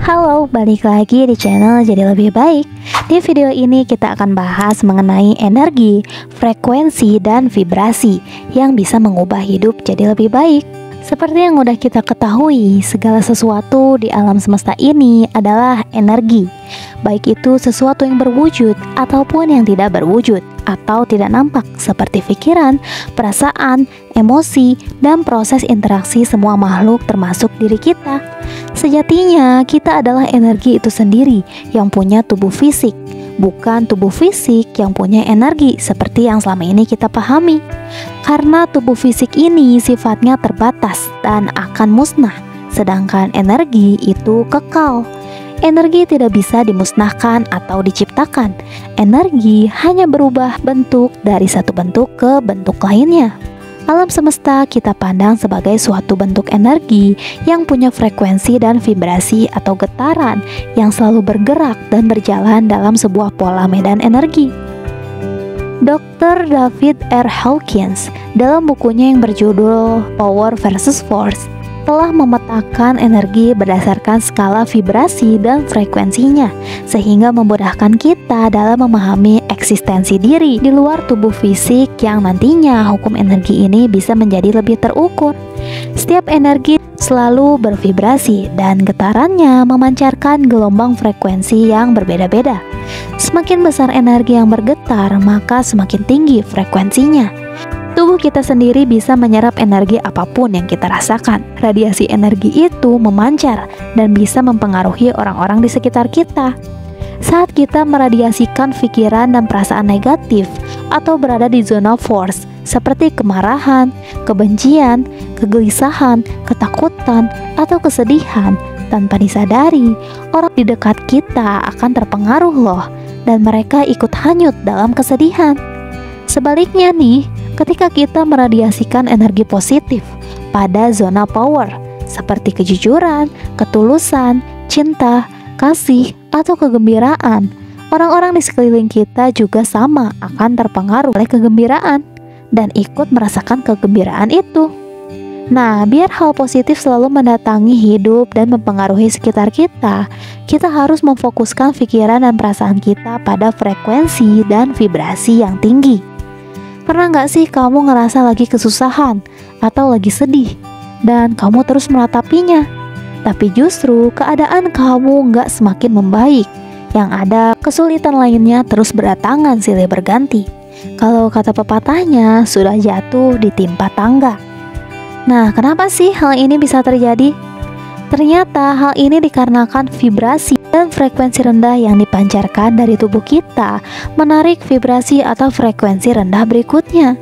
Halo, balik lagi di channel Jadi Lebih Baik. Di video ini kita akan bahas mengenai energi, frekuensi, dan vibrasi yang bisa mengubah hidup jadi lebih baik. Seperti yang udah kita ketahui, segala sesuatu di alam semesta ini adalah energi. Baik itu sesuatu yang berwujud ataupun yang tidak berwujud atau tidak nampak, seperti pikiran, perasaan, emosi, dan proses interaksi semua makhluk termasuk diri kita. Sejatinya kita adalah energi itu sendiri yang punya tubuh fisik, bukan tubuh fisik yang punya energi seperti yang selama ini kita pahami. Karena tubuh fisik ini sifatnya terbatas dan akan musnah, sedangkan energi itu kekal. Energi tidak bisa dimusnahkan atau diciptakan. Energi hanya berubah bentuk dari satu bentuk ke bentuk lainnya. Alam semesta kita pandang sebagai suatu bentuk energi yang punya frekuensi dan vibrasi atau getaran yang selalu bergerak dan berjalan dalam sebuah pola medan energi. Dr. David R. Hawkins dalam bukunya yang berjudul Power versus Force telah memetakan energi berdasarkan skala vibrasi dan frekuensinya, sehingga memudahkan kita dalam memahami eksistensi diri di luar tubuh fisik yang nantinya hukum energi ini bisa menjadi lebih terukur. Setiap energi selalu bervibrasi dan getarannya memancarkan gelombang frekuensi yang berbeda-beda. Semakin besar energi yang bergetar, maka semakin tinggi frekuensinya. Tubuh kita sendiri bisa menyerap energi apapun yang kita rasakan. Radiasi energi itu memancar dan bisa mempengaruhi orang-orang di sekitar kita. Saat kita meradiasikan pikiran dan perasaan negatif atau berada di zona force seperti kemarahan, kebencian, kegelisahan, ketakutan, atau kesedihan, tanpa disadari, orang di dekat kita akan terpengaruh loh, dan mereka ikut hanyut dalam kesedihan. Sebaliknya nih, ketika kita meradiasikan energi positif pada zona power seperti kejujuran, ketulusan, cinta, kasih, atau kegembiraan, orang-orang di sekeliling kita juga sama akan terpengaruh oleh kegembiraan dan ikut merasakan kegembiraan itu. Nah, biar hal positif selalu mendatangi hidup dan mempengaruhi sekitar kita, kita harus memfokuskan pikiran dan perasaan kita pada frekuensi dan vibrasi yang tinggi. Pernah nggak sih kamu ngerasa lagi kesusahan atau lagi sedih dan kamu terus meratapinya, tapi justru keadaan kamu nggak semakin membaik, yang ada kesulitan lainnya terus berdatangan silih berganti. Kalau kata pepatahnya, sudah jatuh ditimpa tangga. Nah, kenapa sih hal ini bisa terjadi? Ternyata hal ini dikarenakan vibrasi dan frekuensi rendah yang dipancarkan dari tubuh kita menarik vibrasi atau frekuensi rendah berikutnya.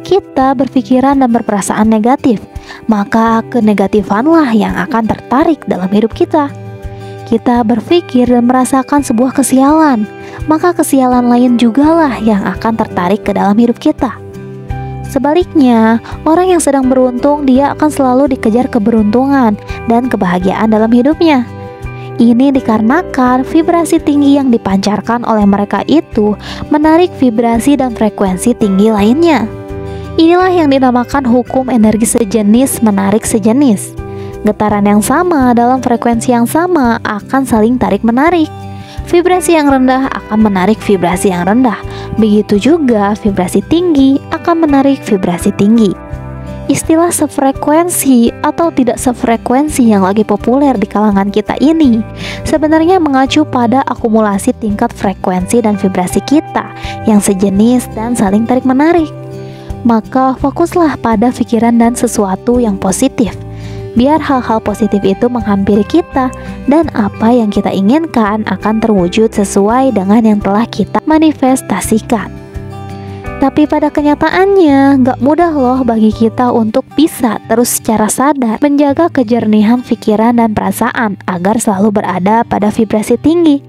Kita berpikiran dan berperasaan negatif, maka kenegatifanlah yang akan tertarik dalam hidup kita. Kita berpikir dan merasakan sebuah kesialan, maka kesialan lain jugalah yang akan tertarik ke dalam hidup kita. Sebaliknya, orang yang sedang beruntung, dia akan selalu dikejar keberuntungan dan kebahagiaan dalam hidupnya. Ini dikarenakan vibrasi tinggi yang dipancarkan oleh mereka itu menarik vibrasi dan frekuensi tinggi lainnya. Inilah yang dinamakan hukum energi sejenis menarik sejenis. Getaran yang sama dalam frekuensi yang sama akan saling tarik-menarik. Vibrasi yang rendah akan menarik vibrasi yang rendah. Begitu juga vibrasi tinggi akan menarik vibrasi tinggi. Istilah sefrekuensi atau tidak sefrekuensi yang lagi populer di kalangan kita ini sebenarnya mengacu pada akumulasi tingkat frekuensi dan vibrasi kita yang sejenis dan saling tarik-menarik. Maka fokuslah pada pikiran dan sesuatu yang positif, biar hal-hal positif itu menghampiri kita dan apa yang kita inginkan akan terwujud sesuai dengan yang telah kita manifestasikan. Tapi pada kenyataannya gak mudah loh bagi kita untuk bisa terus secara sadar menjaga kejernihan pikiran dan perasaan agar selalu berada pada vibrasi tinggi.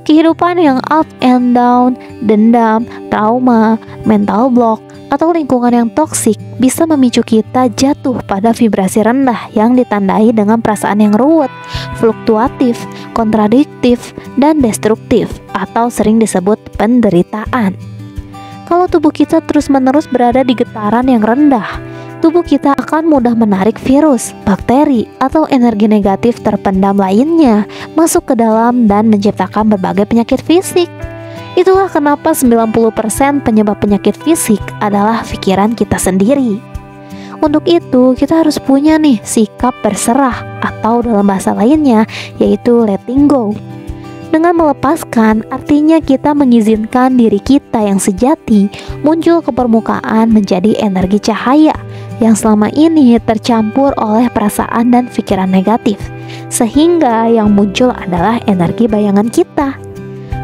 Kehidupan yang up and down, dendam, trauma, mental block, atau lingkungan yang toksik bisa memicu kita jatuh pada vibrasi rendah yang ditandai dengan perasaan yang ruwet, fluktuatif, kontradiktif, dan destruktif, atau sering disebut penderitaan. Kalau tubuh kita terus-menerus berada di getaran yang rendah, tubuh kita akan mudah menarik virus, bakteri, atau energi negatif terpendam lainnya masuk ke dalam dan menciptakan berbagai penyakit fisik. Itulah kenapa 90% penyebab penyakit fisik adalah pikiran kita sendiri. Untuk itu, kita harus punya nih sikap berserah, atau dalam bahasa lainnya yaitu letting go. Dengan melepaskan, artinya kita mengizinkan diri kita yang sejati muncul ke permukaan menjadi energi cahaya yang selama ini tercampur oleh perasaan dan pikiran negatif, sehingga yang muncul adalah energi bayangan kita.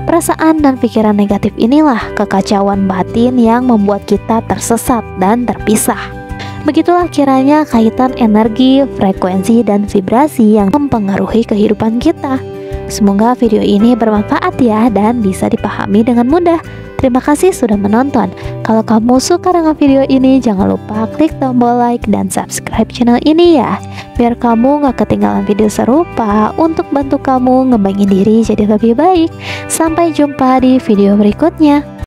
Perasaan dan pikiran negatif inilah kekacauan batin yang membuat kita tersesat dan terpisah. Begitulah kiranya kaitan energi, frekuensi, dan vibrasi yang mempengaruhi kehidupan kita. Semoga video ini bermanfaat ya dan bisa dipahami dengan mudah. Terima kasih sudah menonton. Kalau kamu suka dengan video ini, jangan lupa klik tombol like dan subscribe channel ini ya, biar kamu gak ketinggalan video serupa untuk bantu kamu ngembangin diri jadi lebih baik. Sampai jumpa di video berikutnya.